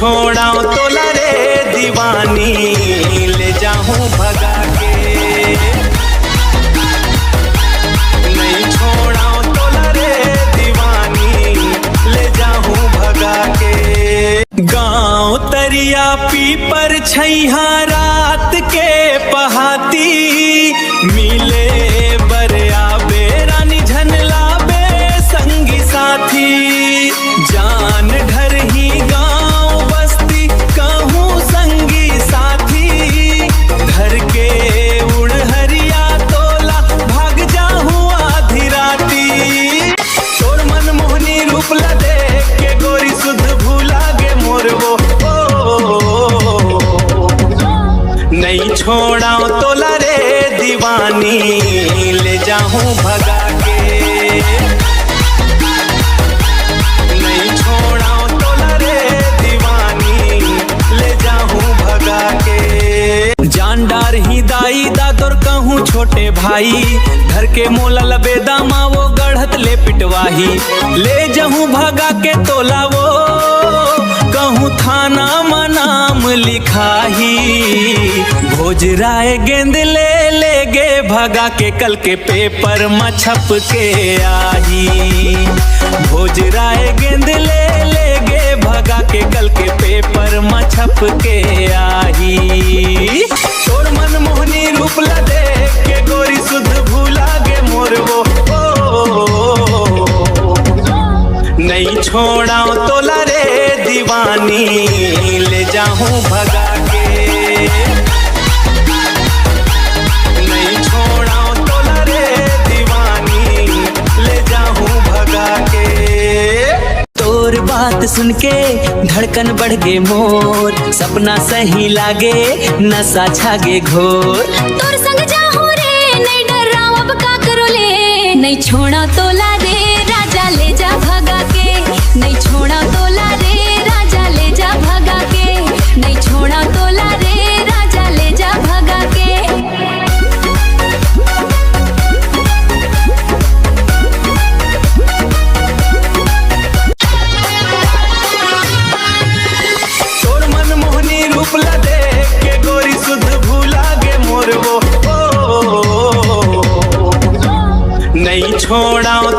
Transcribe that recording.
छोड़ाऊं तोला रे दीवानी, ले जाऊं भगा के। नहीं छोड़ाऊं तोला रे दीवानी, ले जाऊं भगा के। गाँव तरिया पीपर छैहा रात के पहाती, मिले बरिया बेरानी झनला बे संगी साथी। जान घर ही गाँव बस्ती कहूँ संगी साथी, घर के उड़हरिया तोला भाग जाऊँ आधी राती। तोर मन मोहनी रूप ला देख के गोरी सुध भूला गे मोर वो। नहीं छोड़ाऊं तोला रे दीवानी, ले जाऊं भगा के। नहीं छोड़ाऊं तोला रे दीवानी, ले जाऊं भगा के। जान डार ही दाई दादोर कहूँ छोटे भाई, घर के मोला लबेदा माँ वो गढ़त ले पिटवाही। ले जाऊं भगा के तोला वो, कहूँ थाना में नाम लिखाही। भोजराय गेंद ले लेगे भगा के, कल के पेपर में छप के आही। भोजराय गेंद ले लेगे भगा के, कल के पेपर में छप के आही। तोर मन मोहनी रूप ला देख के गोरी सुध भूला गे मोर वो। नहीं छोड़ाऊं तोला रे दीवानी, ले जाऊं भगा के। नहीं छोड़ाऊं तोला रे दीवानी, ले जाऊं भगा के। तोर बात सुन के धड़कन बढ़ गे मोर, सपना सही लागे नशा छागे घोर। तोर संग जाहू रे नहीं डराओ अब का करो ले। नहीं छोड़ा तोला रे राजा ले जा भगा के। नहीं छोड़ा तोला रे राजा ले जा भगा के। नहीं छोड़ा तोला रे राजा ले जा भगा के। तोर मन मोहनी रूप ला देख के गोरी सुध भूला गे मोर वो। नहीं छोड़ाऊं